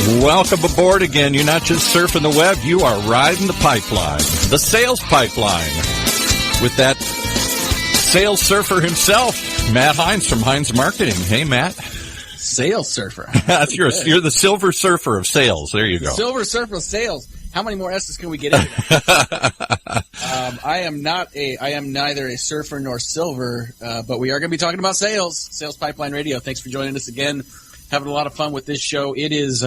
Welcome aboard again. You're not just surfing the web, you are riding the pipeline, the sales pipeline, with that sales surfer himself, Matt Hines from Hines Marketing. Hey, Matt. Sales surfer. That's you're the silver surfer of sales. There you go. Silver surfer of sales. How many more S's can we get into that? I am neither a surfer nor silver, but we are going to be talking about Sales Pipeline Radio. Thanks for joining us again. Having a lot of fun with this show. It is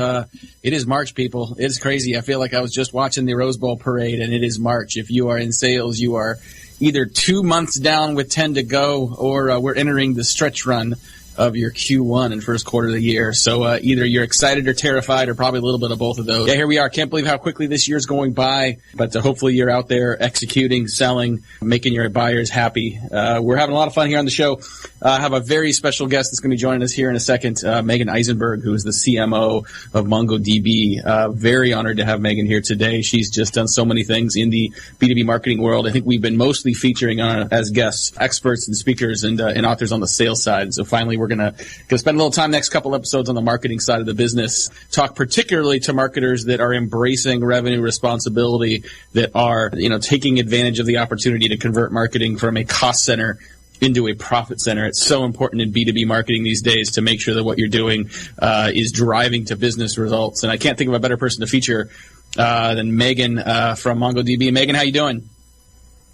March, people. It's crazy. I feel like I was just watching the Rose Bowl parade, and it is March. If you are in sales, you are either 2 months down with 10 to go, or we're entering the stretch run of your Q1 and first quarter of the year. So either you're excited or terrified, or probably a little bit of both of those. Yeah, here we are. Can't believe how quickly this year's going by, but hopefully you're out there executing, selling, making your buyers happy. We're having a lot of fun here on the show. I have a very special guest that's going to be joining us here in a second, Meagen Eisenberg, who is the CMO of MongoDB. Very honored to have Meagen here today. She's just done so many things in the B2B marketing world. I think we've been mostly featuring as guests, experts and speakers and authors on the sales side. So finally, we're going to spend a little time next couple episodes on the marketing side of the business, talk particularly to marketers that are embracing revenue responsibility, that are, taking advantage of the opportunity to convert marketing from a cost center into a profit center. It's so important in B2B marketing these days to make sure that what you're doing is driving to business results. And I can't think of a better person to feature than Meagen from MongoDB. Meagen, how you doing?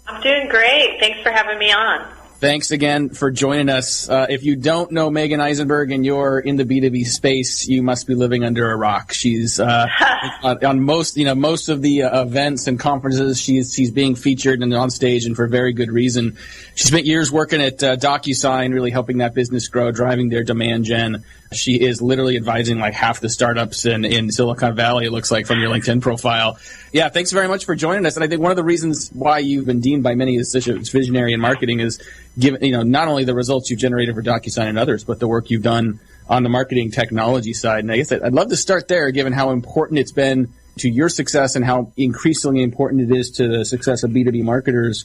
I'm doing great. Thanks for having me on. Thanks again for joining us. If you don't know Meagen Eisenberg and you're in the B2B space, you must be living under a rock. She's on most of the events and conferences. She's being featured and on stage, and for very good reason. She spent years working at DocuSign, really helping that business grow, driving their demand gen. She is literally advising like half the startups in Silicon Valley, it looks like, from your LinkedIn profile. Yeah, thanks very much for joining us. And I think one of the reasons why you've been deemed by many as such a visionary in marketing is given, not only the results you've generated for DocuSign and others, but the work you've done on the marketing technology side. And I guess I'd love to start there, given how important it's been to your success and how increasingly important it is to the success of B2B marketers.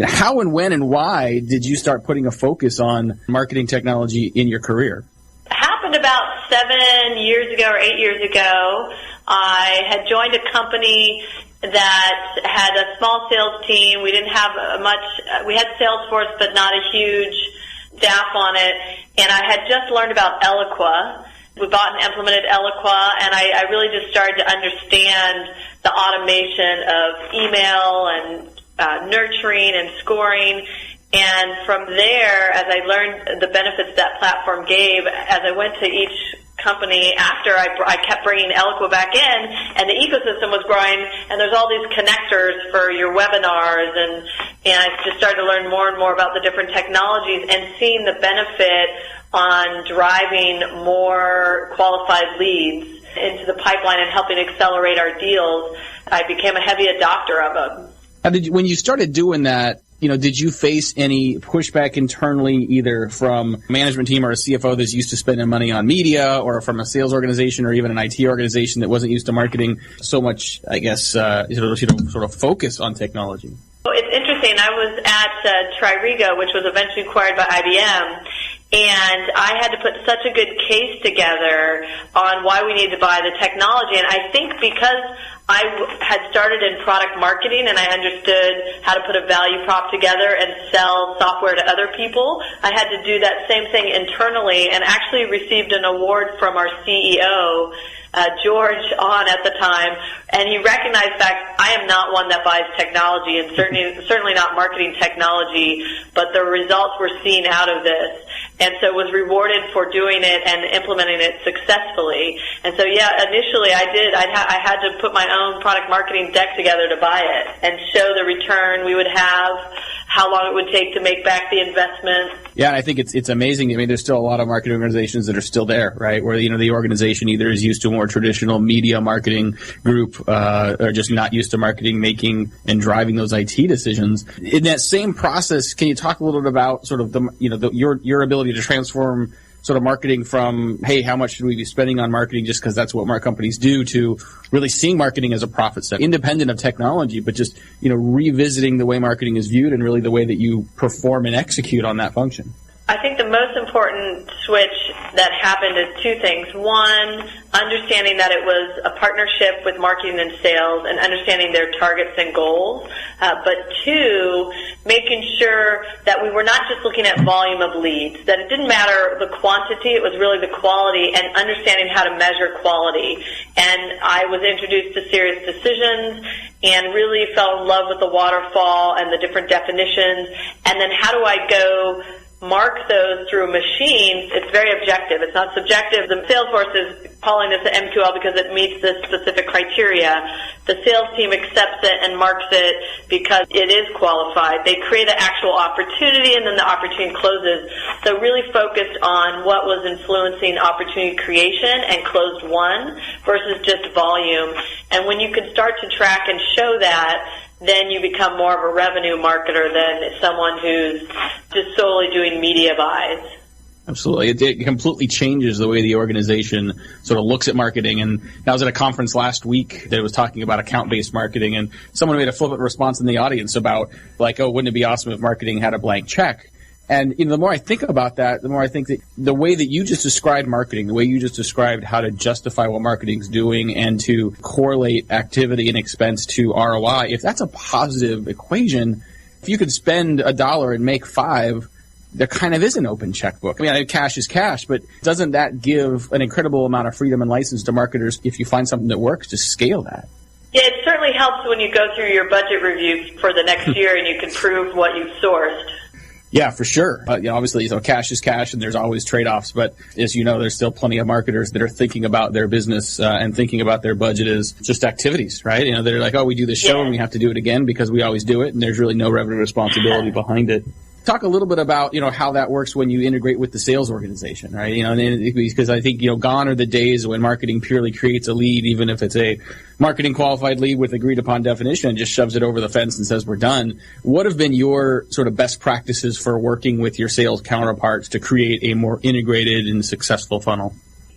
How and when and why did you start putting a focus on marketing technology in your career? Happened about 7 years ago or 8 years ago. I had joined a company that had a small sales team. We didn't have we had Salesforce, but not a huge staff on it. And I had just learned about Eloqua. We bought and implemented Eloqua, and I really just started to understand the automation of email and nurturing and scoring. And from there, as I learned the benefits that platform gave, as I went to each company after, I kept bringing Eloqua back in, and the ecosystem was growing, and there's all these connectors for your webinars, and I just started to learn more and more about the different technologies and seeing the benefit on driving more qualified leads into the pipeline and helping accelerate our deals. I became a heavy adopter of them. When you started doing that, did you face any pushback internally, either from a management team or a CFO that's used to spending money on media, or from a sales organization or even an IT organization that wasn't used to marketing so much, I guess, sort of focus on technology? Well, it's interesting. I was at TRIRIGA, which was eventually acquired by IBM, and I had to put such a good case together on why we needed to buy the technology. And I think because I had started in product marketing and I understood how to put a value prop together and sell software to other people, I had to do that same thing internally, and actually received an award from our CEO, George on at the time, and he recognized that I am not one that buys technology, and certainly not marketing technology, but the results we're seeing out of this. And so was rewarded for doing it and implementing it successfully. And so, yeah, initially I had to put my own product marketing deck together to buy it and show the return we would have, how long it would take to make back the investment. Yeah, I think it's amazing. I mean, there's still a lot of marketing organizations that are still there, right? Where, the organization either is used to a more traditional media marketing group, or just not used to marketing, making and driving those IT decisions. In that same process, can you talk a little bit about sort of your ability to transform sort of marketing from, hey, how much should we be spending on marketing just because that's what our companies do, to really seeing marketing as a profit center, independent of technology, but just, revisiting the way marketing is viewed and really the way that you perform and execute on that function? I think the most important switch that happened is two things. One, understanding that it was a partnership with marketing and sales and understanding their targets and goals. But two, making sure that we were not just looking at volume of leads, that it didn't matter the quantity, it was really the quality and understanding how to measure quality. And I was introduced to Serious Decisions and really fell in love with the waterfall and the different definitions. And then how do I go mark those through machines? It's very objective. It's not subjective. The Salesforce is calling this an MQL because it meets this specific criteria. The sales team accepts it and marks it because it is qualified. They create an actual opportunity and then the opportunity closes. So really focused on what was influencing opportunity creation and closed won versus just volume. And when you can start to track and show that, then you become more of a revenue marketer than someone who's just solely doing media buys. Absolutely. It completely changes the way the organization sort of looks at marketing. And I was at a conference last week that was talking about account-based marketing, and someone made a flippant response in the audience about, like, oh, wouldn't it be awesome if marketing had a blank check? And the more I think about that, the more I think that the way that you just described marketing, the way you just described how to justify what marketing's doing and to correlate activity and expense to ROI, if that's a positive equation, if you could spend $1 and make $5, there kind of is an open checkbook. I mean, cash is cash, but doesn't that give an incredible amount of freedom and license to marketers if you find something that works to scale that? Yeah, it certainly helps when you go through your budget review for the next year and you can prove what you've sourced. Yeah, for sure. Obviously, cash is cash, and there's always trade-offs. But as you know, there's still plenty of marketers that are thinking about their business and thinking about their budget as just activities, right? They're like, oh, we do this show and we have to do it again because we always do it, and there's really no revenue responsibility behind it. Talk a little bit about, how that works when you integrate with the sales organization, right? Because I think, gone are the days when marketing purely creates a lead, even if it's a marketing qualified lead with agreed upon definition, and just shoves it over the fence and says we're done. What have been your sort of best practices for working with your sales counterparts to create a more integrated and successful funnel?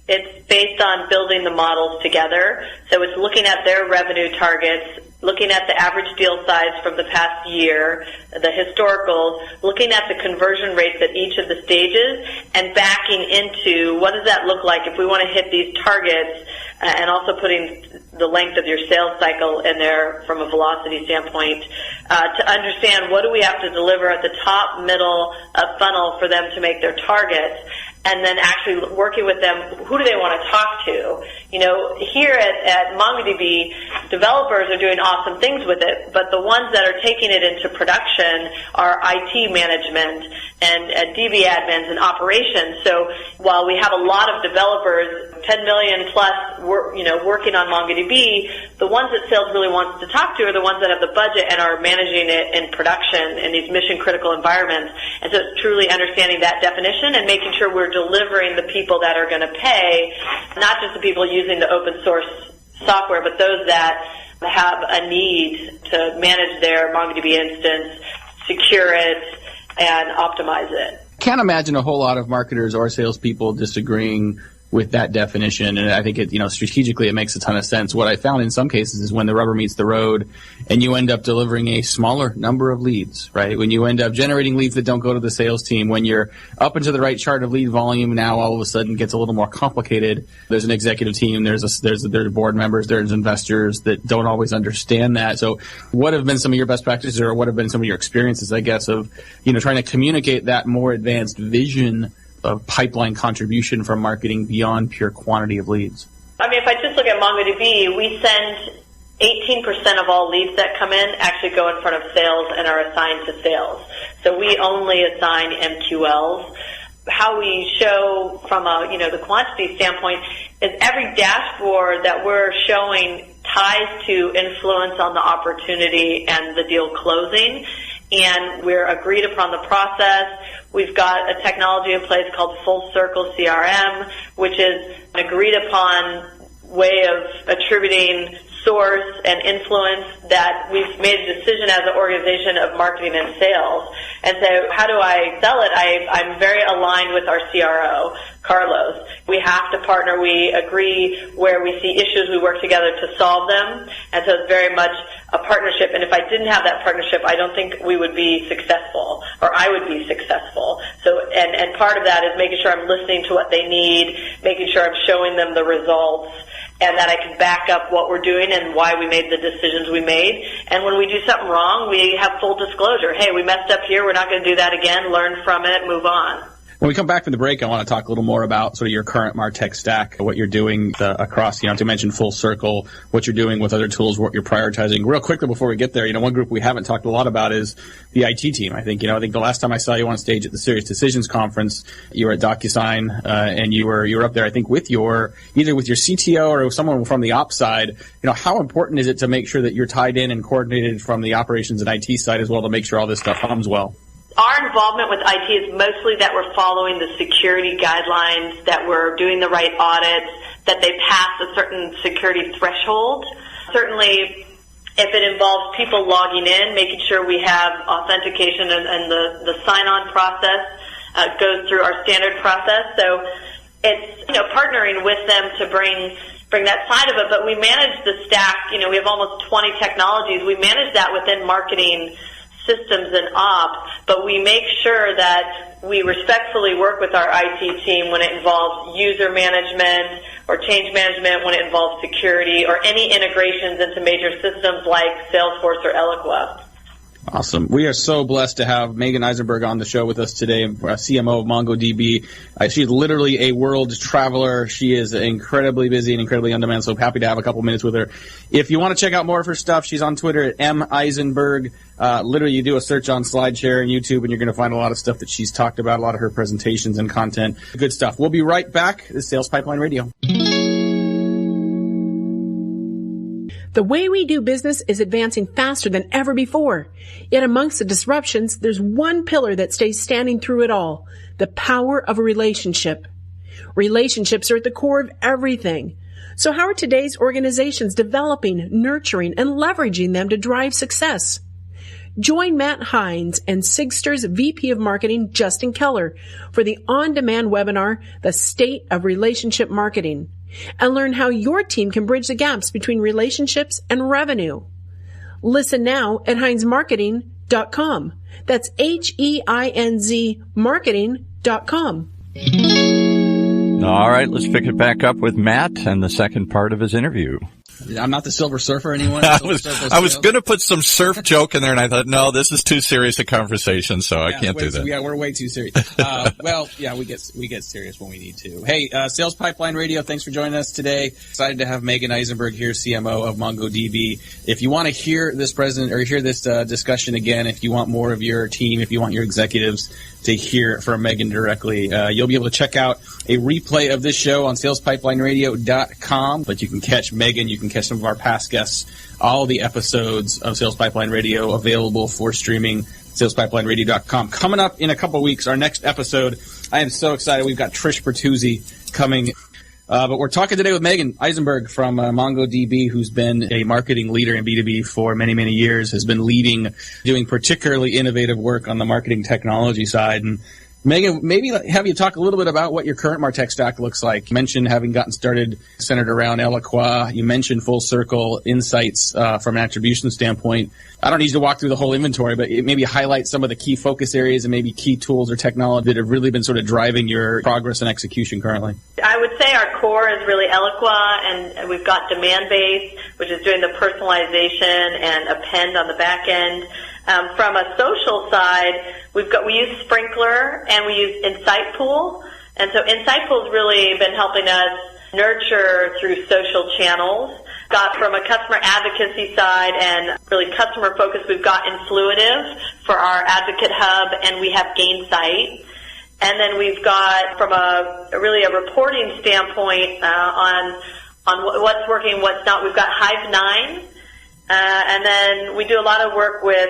It's based on building the models together. So it's looking at their revenue targets, looking at the average deal size from the past year, the historicals, looking at the conversion rates at each of the stages, and backing into what does that look like if we want to hit these targets, and also putting the length of your sales cycle in there from a velocity standpoint to understand what do we have to deliver at the top, middle of funnel for them to make their targets. And then actually working with them, who do they want to talk to? Here at MongoDB, developers are doing awesome things with it, but the ones that are taking it into production are IT management and DB admins and operations. So while we have a lot of developers, 10 million plus, working on MongoDB, the ones that sales really wants to talk to are the ones that have the budget and are managing it in production in these mission-critical environments. And so it's truly understanding that definition and making sure we're delivering the people that are going to pay, not just the people using the open source software, but those that have a need to manage their MongoDB instance, secure it, and optimize it. Can't imagine a whole lot of marketers or salespeople disagreeing with that definition, and I think strategically it makes a ton of sense. What I found in some cases is when the rubber meets the road and you end up delivering a smaller number of leads, right? When you end up generating leads that don't go to the sales team, when you're up into the right chart of lead volume, now all of a sudden gets a little more complicated. There's an executive team, there's board members, there's investors that don't always understand that. So what have been some of your best practices, or what have been some of your experiences, I guess, of trying to communicate that more advanced vision of pipeline contribution from marketing beyond pure quantity of leads? I mean, if I just look at MongoDB, we send 18% of all leads that come in actually go in front of sales and are assigned to sales. So we only assign MQLs. How we show from the quantity standpoint is every dashboard that we're showing ties to influence on the opportunity and the deal closing. And we're agreed upon the process. We've got a technology in place called Full Circle CRM, which is an agreed upon way of attributing source and influence that we've made a decision as an organization of marketing and sales. And so how do I sell it? I'm very aligned with our CRO, Carlos. We have to partner. We agree where we see issues, we work together to solve them. And so it's very much a partnership. And if I didn't have that partnership, I don't think we would be successful, or I would be successful. So, and part of that is making sure I'm listening to what they need, making sure I'm showing them the results, and that I can back up what we're doing and why we made the decisions we made. And when we do something wrong, we have full disclosure. Hey, we messed up here. We're not going to do that again. Learn from it. Move on. When we come back from the break, I want to talk a little more about sort of your current MarTech stack, what you're doing across, to mention Full Circle, what you're doing with other tools, what you're prioritizing. Real quickly before we get there, one group we haven't talked a lot about is the IT team. I think the last time I saw you on stage at the Serious Decisions Conference, you were at DocuSign, and you were up there, I think, either with your CTO or someone from the ops side. How important is it to make sure that you're tied in and coordinated from the operations and IT side as well to make sure all this stuff hums well? Our involvement with IT is mostly that we're following the security guidelines, that we're doing the right audits, that they pass a certain security threshold. Certainly, if it involves people logging in, making sure we have authentication and the sign-on process goes through our standard process. So it's, partnering with them to bring that side of it. But we manage the stack. We have almost 20 technologies. We manage that within marketing systems and ops, but we make sure that we respectfully work with our IT team when it involves user management or change management, when it involves security or any integrations into major systems like Salesforce or Eloqua. Awesome. We are so blessed to have Meagen Eisenberg on the show with us today, CMO of MongoDB. She's literally a world traveler. She is incredibly busy and incredibly on demand, so happy to have a couple minutes with her. If you want to check out more of her stuff, she's on Twitter at @MEisenberg. Literally, you do a search on SlideShare and YouTube, and you're going to find a lot of stuff that she's talked about, a lot of her presentations and content. Good stuff. We'll be right back. This is Sales Pipeline Radio. The way we do business is advancing faster than ever before. Yet amongst the disruptions, there's one pillar that stays standing through it all: the power of a relationship. Relationships are at the core of everything. So how are today's organizations developing, nurturing, and leveraging them to drive success? Join Matt Hines and Sigster's VP of Marketing, Justin Keller, for the on-demand webinar, The State of Relationship Marketing, and learn how your team can bridge the gaps between relationships and revenue. Listen now at HeinsMarketing.com. That's HEINZ marketing.com. All right, let's pick it back up with Matt and the second part of his interview. I'm not the Silver Surfer, anyone? I was going to put some surf joke in there, and I thought, no, this is too serious a conversation, so I can't do that. Yeah, we're way too serious. We get serious when we need to. Hey, Sales Pipeline Radio, thanks for joining us today. Excited to have Meagen Eisenberg here, CMO of MongoDB. If you want to hear this discussion again, if you want more of your team, if you want your executives to hear from Meagen directly, you'll be able to check out a replay of this show on salespipelineradio.com. But you can catch Meagen, you can catch some of our past guests, all the episodes of Sales Pipeline Radio available for streaming, salespipelineradio.com. Coming up in a couple of weeks, our next episode, I am so excited. We've got Trish Bertuzzi coming. But we're talking today with Meagen Eisenberg from MongoDB, who's been a marketing leader in B2B for many, many years, has been doing particularly innovative work on the marketing technology side. And Meagen, maybe have you talk a little bit about what your current MarTech stack looks like. You mentioned having gotten started centered around Eloqua. You mentioned Full Circle Insights from an attribution standpoint. I don't need you to walk through the whole inventory, but maybe highlight some of the key focus areas and maybe key tools or technology that have really been sort of driving your progress and execution currently. I would say our core is really Eloqua, and we've got Demandbase, which is doing the personalization, and Append on the back end. From a social side, we use Sprinkler and we use Insightpool. And so Insightpool's really been helping us nurture through social channels. Got from a customer advocacy side and really customer focus, we've got Influitive for our advocate hub, and we have Gainsight. And then we've got from a reporting standpoint on what's working, what's not, we've got Hive9. And then we do a lot of work with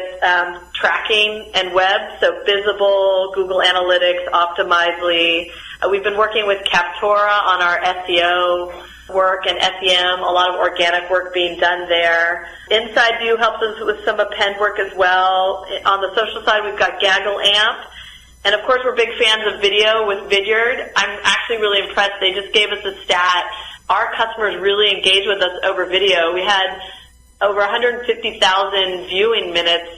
tracking and web, so Visible, Google Analytics, Optimizely. We've been working with Captora on our SEO. work and SEM, a lot of organic work being done there. Inside View helps us with some append work as well. On the social side, we've got Gaggle Amp. And, of course, we're big fans of video with Vidyard. I'm actually really impressed. They just gave us a stat. Our customers really engage with us over video. We had over 150,000 viewing minutes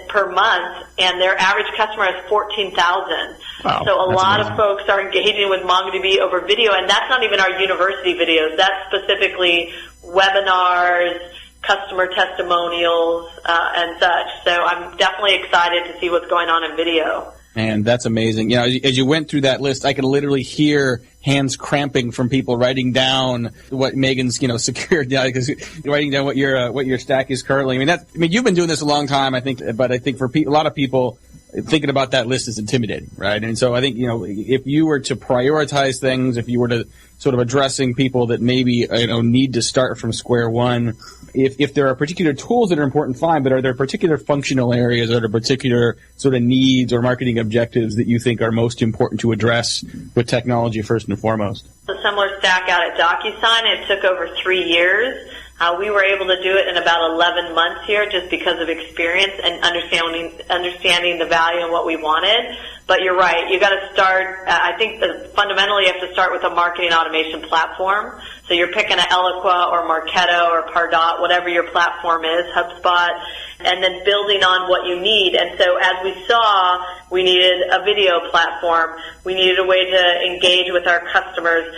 per month, and their average customer has 14,000. Wow, so a lot amazing. of folks are engaging with MongoDB over video, and that's not even our university videos. That's specifically webinars, customer testimonials, and such. So I'm definitely excited to see what's going on in video. And that's amazing. You know, as you went through that list, I could literally hear hands cramping from people writing down what Meagen's, secured, because writing down what your stack is currently. I mean, you've been doing this a long time, I think, but I think for a lot of people, thinking about that list is intimidating, right? And so I think, if you were to prioritize things, if you were to sort of addressing people that maybe, need to start from square one, if there are particular tools that are important, fine, but are there particular functional areas, are there particular sort of needs or marketing objectives that you think are most important to address with technology first and foremost? A similar stack out at DocuSign. It took over 3 years. We were able to do it in about 11 months here just because of experience and understanding the value and what we wanted. But you're right. You got to start, I think fundamentally you have to start with a marketing automation platform. So you're picking an Eloqua or Marketo or Pardot, whatever your platform is, HubSpot, and then building on what you need. And so as we saw, we needed a video platform. We needed a way to engage with our customers.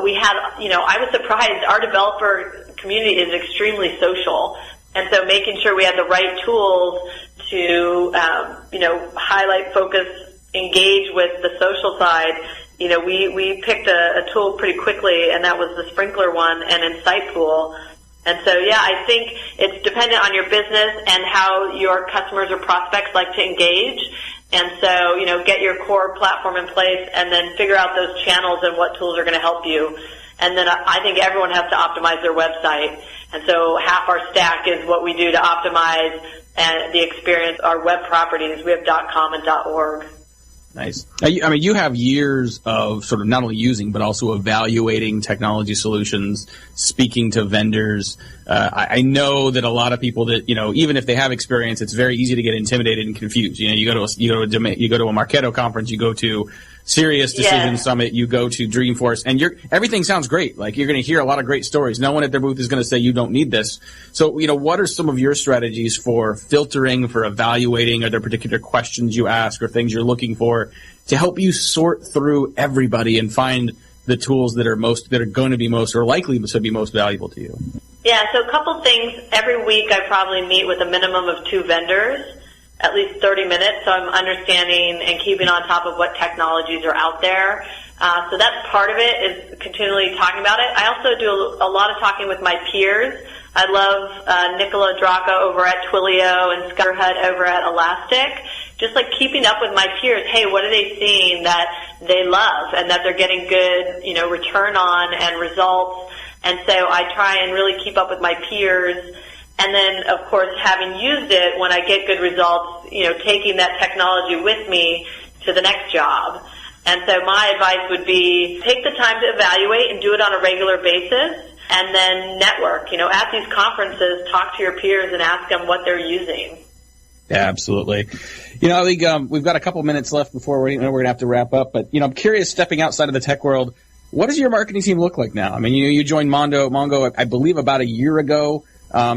We had, I was surprised. Our developer community is extremely social. And so making sure we had the right tools to, highlight, focus, engage with the social side. We picked a tool pretty quickly, and that was the Sprinkler one and Insightful. And so, I think it's dependent on your business and how your customers or prospects like to engage. And so, get your core platform in place and then figure out those channels and what tools are going to help you. And then I think everyone has to optimize their website. And so half our stack is what we do to optimize and the experience, our web properties. We have .com and .org. Nice. You have years of sort of not only using but also evaluating technology solutions, speaking to vendors. I know that a lot of people that even if they have experience, it's very easy to get intimidated and confused. You go to a Marketo conference, you go to Serious Decision Summit, you go to Dreamforce, and everything sounds great. Like you're going to hear a lot of great stories. No one at their booth is going to say you don't need this. So what are some of your strategies for filtering, for evaluating? Are there particular questions you ask or things you're looking for to help you sort through everybody and find the tools that are going to be most or likely to be most valuable to you? Yeah, so a couple things. Every week I probably meet with a minimum of 2 vendors, at least 30 minutes, so I'm understanding and keeping on top of what technologies are out there. So that's part of it, is continually talking about it. I also do a lot of talking with my peers. I love Nicola Draka over at Twilio and Scott Hutt over at Elastic. Just like keeping up with my peers. Hey, what are they seeing that they love and that they're getting good, return on and results? And so I try and really keep up with my peers. And then, of course, having used it, when I get good results, taking that technology with me to the next job. And so my advice would be take the time to evaluate and do it on a regular basis, and then network. At these conferences, talk to your peers and ask them what they're using. Yeah, absolutely. I think we've got a couple minutes left before we're going to have to wrap up. But, I'm curious, stepping outside of the tech world, what does your marketing team look like now? I mean, you joined Mongo, I believe, about a year ago.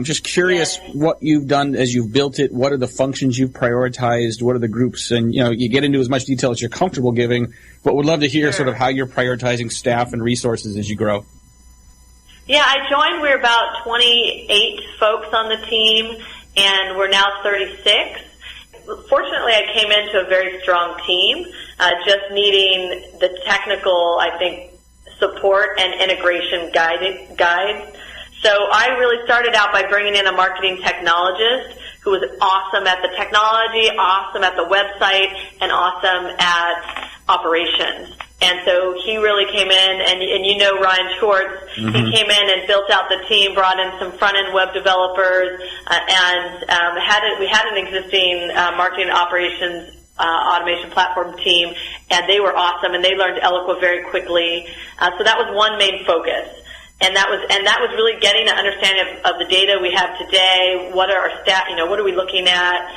Just curious what you've done as you've built it. What are the functions you've prioritized? What are the groups? And, you get into as much detail as you're comfortable giving, but would love to hear sort of how you're prioritizing staff and resources as you grow. Yeah, I joined. We're about 28 folks on the team, and we're now 36. Fortunately, I came into a very strong team, just needing the technical, I think, support and integration guide. So I really started out by bringing in a marketing technologist who was awesome at the technology, awesome at the website, and awesome at operations. And so he really came in, and Ryan Schwartz, he came in and built out the team, brought in some front-end web developers, and we had an existing marketing operations automation platform team, and they were awesome, and they learned Eloqua very quickly. So that was one main focus. And that was really getting an understanding of the data we have today. What are our what are we looking at?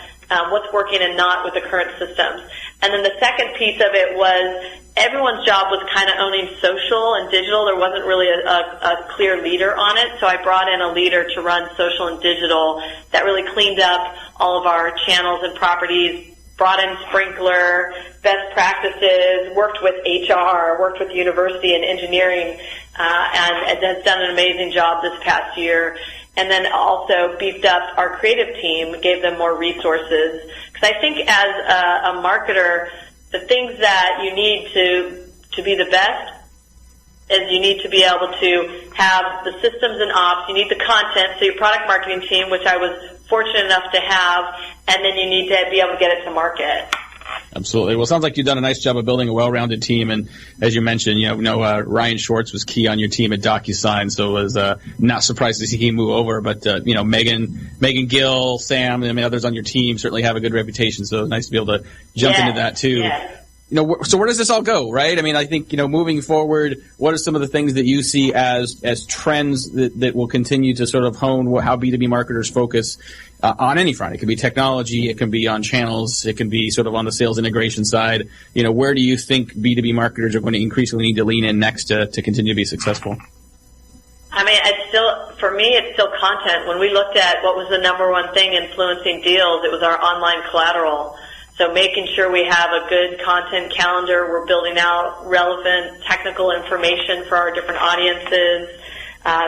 What's working and not with the current systems. And then the second piece of it was everyone's job was kind of owning social and digital. There wasn't really a clear leader on it, so I brought in a leader to run social and digital that really cleaned up all of our channels and properties, brought in Sprinkler, best practices, worked with HR, worked with university and engineering, and has done an amazing job this past year. And then also beefed up our creative team, gave them more resources. Because I think as a marketer, the things that you need to be the best is you need to be able to have the systems and ops. You need the content, so your product marketing team, which I was fortunate enough to have, and then you need to be able to get it to market. Absolutely. Well, it sounds like you've done a nice job of building a well-rounded team, and as you mentioned, Ryan Schwartz was key on your team at DocuSign, so it was not surprised to see him move over. But Meagen Gill, Sam, and others on your team certainly have a good reputation, so it's nice to be able to jump into that too. Yeah. So where does this all go, right? I mean, I think, moving forward, what are some of the things that you see as trends that will continue to sort of hone how B2B marketers focus on any front? It can be technology, it can be on channels, it can be sort of on the sales integration side. Where do you think B2B marketers are going to increasingly need to lean in next to continue to be successful? I mean, for me, it's still content. When we looked at what was the number one thing influencing deals, it was our online collateral. So making sure we have a good content calendar, we're building out relevant technical information for our different audiences.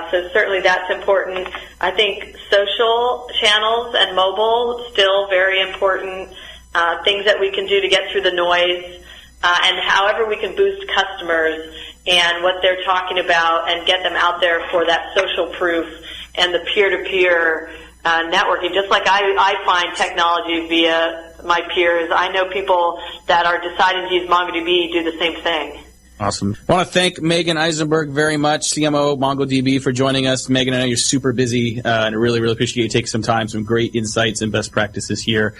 So certainly that's important. I think social channels and mobile, still very important. Things that we can do to get through the noise, and however we can boost customers and what they're talking about and get them out there for that social proof and the peer-to-peer networking. Just like I find technology via my peers, I know people that are deciding to use MongoDB do the same thing. Awesome. I want to thank Meagen Eisenberg very much, CMO MongoDB, for joining us. Meagen, I know you're super busy, and I really, really appreciate you taking some time, some great insights and best practices here.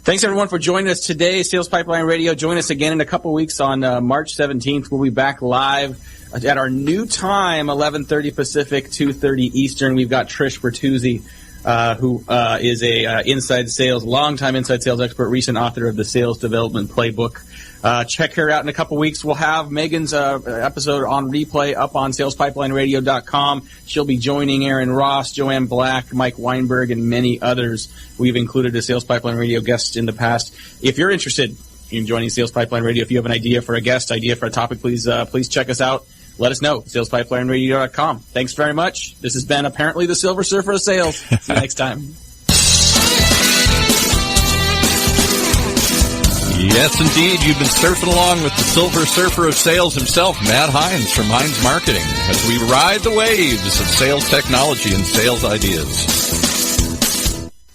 Thanks, everyone, for joining us today. Sales Pipeline Radio. Join us again in a couple weeks on March 17th. We'll be back live at our new time, 11:30 Pacific, 2:30 Eastern. We've got Trish Bertuzzi, who is a longtime inside sales expert, recent author of the Sales Development Playbook. Check her out in a couple weeks. We'll have Megan's episode on replay up on salespipelineradio.com. She'll be joining Aaron Ross, Joanne Black, Mike Weinberg, and many others. We've included as Sales Pipeline Radio guests in the past. If you're interested in joining Sales Pipeline Radio, if you have an idea for a guest, idea for a topic, please check us out. Let us know. salespipelineradio.com. Thanks very much. This has been apparently the Silver Surfer of Sales. See you next time. Yes, indeed. You've been surfing along with the Silver Surfer of Sales himself, Matt Hines from Hines Marketing, as we ride the waves of sales technology and sales ideas.